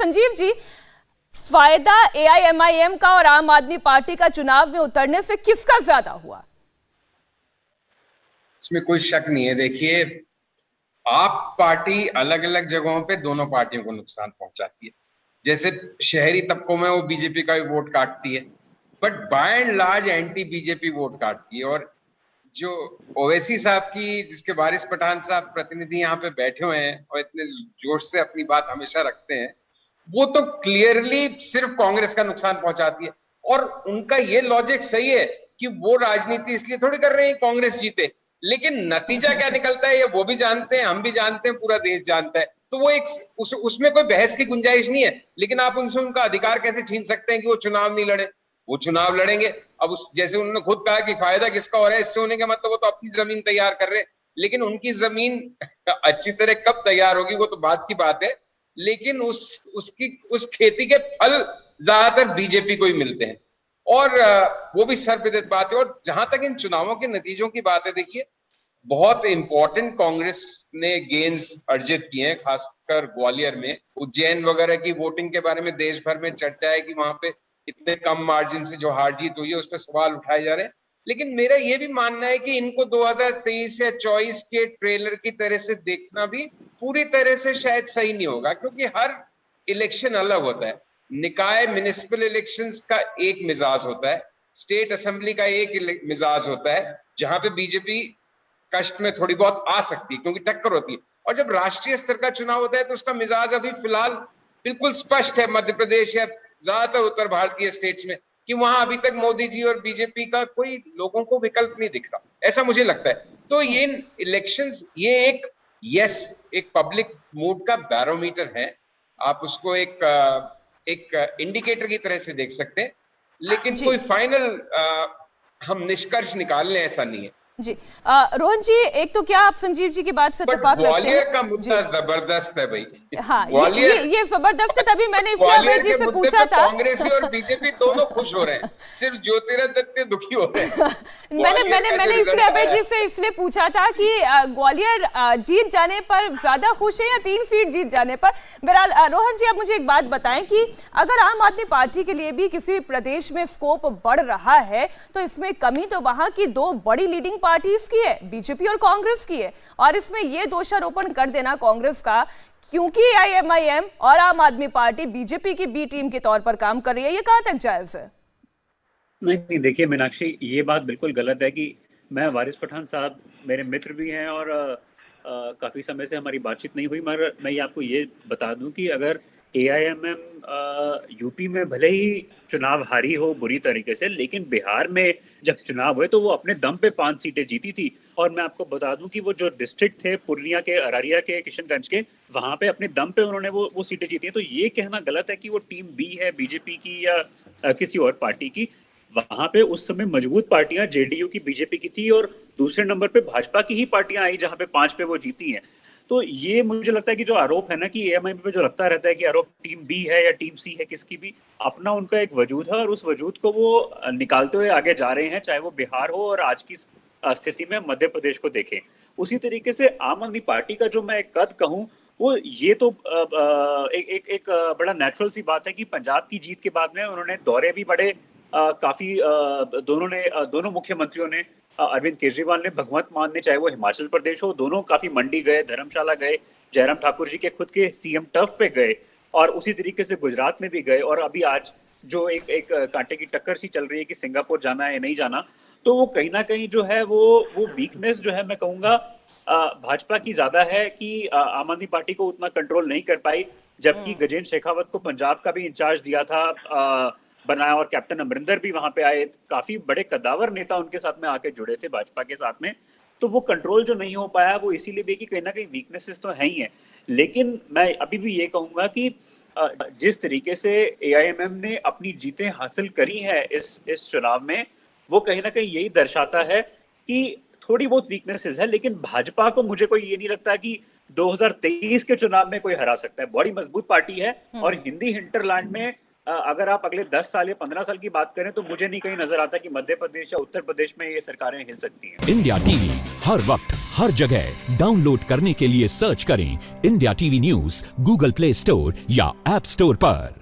संजीव जी, फायदा एआईएमआईएम का और आम आदमी पार्टी का चुनाव में उतरने से किसका ज्यादा हुआ? इसमें कोई शक नहीं है। देखिए, आप पार्टी अलग अलग जगहों पे दोनों पार्टियों को नुकसान पहुंचाती है। जैसे शहरी तबकों में वो बीजेपी का भी वोट काटती है, but by and large anti BJP vote काटती है। और जो ओवैसी साहब की, जिसके वारिस पठान साहब प्रतिनिधि यहाँ पे बैठे हुए हैं और इतने जोश से अपनी बात हमेशा रखते हैं, वो तो क्लियरली सिर्फ कांग्रेस का नुकसान पहुंचाती है। और उनका ये लॉजिक सही है कि वो राजनीति इसलिए थोड़ी कर रहे हैं कांग्रेस जीते, लेकिन नतीजा क्या निकलता है ये वो भी जानते हैं, हम भी जानते हैं, पूरा देश जानता है। तो वो एक उसमें कोई बहस की गुंजाइश नहीं है। लेकिन आप उनसे उनका अधिकार कैसे छीन सकते हैं कि वो चुनाव नहीं लड़े? वो चुनाव लड़ेंगे। अब जैसे उन्होंने खुद कहा कि फायदा किसका हो रहा है इससे होने का मतलब वो तो अपनी जमीन तैयार कर रहे हैं, लेकिन उनकी जमीन अच्छी तरह कब तैयार होगी वो तो बात की बात है। लेकिन उस खेती के फल ज्यादातर बीजेपी को ही मिलते हैं, और वो भी सर्वविदित बात है। और जहां तक इन चुनावों के नतीजों की बात है, देखिए, बहुत इंपॉर्टेंट कांग्रेस ने गेन्स अर्जित किए हैं, खासकर ग्वालियर में। उज्जैन वगैरह की वोटिंग के बारे में देश भर में चर्चा है कि वहां पे इतने कम मार्जिन से जो हार जीत हुई है उस पर सवाल उठाए जा रहे हैं। लेकिन मेरा ये भी मानना है कि इनको 2023 या 24 के ट्रेलर की तरह से देखना भी पूरी तरह से शायद सही नहीं होगा, क्योंकि हर इलेक्शन अलग होता है। निकाय म्युनिसिपल इलेक्शंस का एक मिजाज होता है, स्टेट असेंबली का एक मिजाज होता है, जहां पे बीजेपी कष्ट में थोड़ी बहुत आ सकती है क्योंकि टक्कर होती है। और जब राष्ट्रीय स्तर का चुनाव होता है तो उसका मिजाज अभी फिलहाल बिल्कुल स्पष्ट है, मध्य प्रदेश या ज्यादातर उत्तर भारतीय स्टेट्स में, कि वहां अभी तक मोदी जी और बीजेपी का कोई लोगों को विकल्प नहीं दिख रहा, ऐसा मुझे लगता है। तो ये इलेक्शंस, ये एक पब्लिक मूड का बैरोमीटर है। आप उसको एक इंडिकेटर की तरह से देख सकते हैं, लेकिन कोई फाइनल हम निष्कर्ष निकाल लें ऐसा नहीं है जी। रोहन जी, एक तो क्या आप संजीव जी की बात से इत्तेफाक रखते हैं? ग्वालियर का मुद्दा जबरदस्त है भाई। हाँ, ये जबरदस्त है, तभी मैंने इसलिए अभय जी से पूछा था। कांग्रेसी और बीजेपी दोनों खुश हो रहे हैं, सिर्फ ज्योतिरादित्य दुखी हो रहे हैं। मैंने इसलिए अभय जी से इसलिए पूछा था कि ग्वालियर जीत जाने पर ज्यादा खुश है या 3 सीट जीत जाने पर। बहरहाल रोहन जी, आप मुझे एक बात बताएं कि अगर आम आदमी पार्टी के लिए भी किसी प्रदेश में स्कोप बढ़ रहा है तो इसमें कमी तो वहां की 2 बड़ी लीडिंग पार्टीज की है, बीजेपी और कांग्रेस की है। और इसमें यह दोषारोपण कर देना कांग्रेस का क्योंकि आईएमआईएम और आम आदमी पार्टी बीजेपी की बी टीम के तौर पर काम कर रही है, ये कहां तक जायज है? नहीं, देखिए मीनाक्षी, ये बात बिल्कुल गलत है कि मैं वारिस पठान साहब मेरे मित्र भी हैं और काफ़ी समय से हमारी बातचीत नहीं हुई, मगर मैं ये आपको ये बता दूं कि अगर एआईएमएम यूपी में भले ही चुनाव हारी हो बुरी तरीके से, लेकिन बिहार में जब चुनाव हुए तो वो अपने दम पे 5 सीटें जीती थी। और मैं आपको बता दूं कि वो जो डिस्ट्रिक्ट थे पूर्णिया के, अररिया के, किशनगंज के, वहां पे अपने दम पे उन्होंने वो सीटें जीती हैं। तो ये कहना गलत है कि वो टीम बी है बीजेपी की या किसी और पार्टी की। वहां पे उस समय मजबूत पार्टियां जेडीयू की, बीजेपी की थी, और दूसरे नंबर पे भाजपा की ही पार्टियां आई जहां पे 5 पे वो जीती हैं। तो ये मुझे लगता है कि जो आरोप है ना कि एएमआईएम पे जो लगता रहता है कि आरोप टीम बी है या टीम सी है, किसकी भी अपना उनका एक वजूद है और उस वजूद को वो निकालते हुए आगे जा रहे हैं, चाहे वो बिहार हो और आज की स्थिति में मध्य प्रदेश को देखें। उसी तरीके से आम आदमी पार्टी का जो मैं कद कहूँ, वो ये तो एक बड़ा नेचुरल सी बात है कि पंजाब की जीत के बाद में उन्होंने दौरे भी बड़े काफी दोनों मुख्यमंत्रियों ने, अरविंद केजरीवाल ने, भगवंत मान ने, चाहे वो हिमाचल प्रदेश हो, दोनों काफी मंडी गए, धर्मशाला गए, जयराम ठाकुर जी के खुद के सीएम टर्फ पे गए, और उसी तरीके से गुजरात में भी गए। और अभी आज जो एक कांटे की टक्कर सी चल रही है कि सिंगापुर जाना है या नहीं जाना, तो वो कहीं ना कहीं जो है वो वीकनेस जो है, मैं कहूँगा भाजपा की ज्यादा है कि आम आदमी पार्टी को उतना कंट्रोल नहीं कर पाई। जबकि गजेंद्र शेखावत को पंजाब का भी इंचार्ज दिया था, बनाया, और कैप्टन अमरिंदर भी वहां पे आए, काफी बड़े कद्दावर नेता उनके साथ में आके जुड़े थे भाजपा के साथ में। तो वो कंट्रोल जो नहीं हो पाया वो इसीलिए भी कि कहीं ना कहीं वीकनेसेस तो है ही है। लेकिन मैं अभी भी ये कहूंगा कि जिस तरीके से एआईएमएम ने अपनी जीतें हासिल करी है इस चुनाव में, वो कहीं ना कहीं यही दर्शाता है कि थोड़ी बहुत वीकनेसेस है, लेकिन भाजपा को मुझे कोई ये नहीं लगता कि 2023 के चुनाव में कोई हरा सकता है। बड़ी मजबूत पार्टी है और हिंदी हिंटरलैंड में अगर आप अगले 10 साल या 15 साल की बात करें तो मुझे नहीं कहीं नजर आता कि मध्य प्रदेश या उत्तर प्रदेश में ये सरकारें हिल सकती हैं। इंडिया टीवी हर वक्त हर जगह डाउनलोड करने के लिए सर्च करें India TV news Google play store या ऐप स्टोर पर।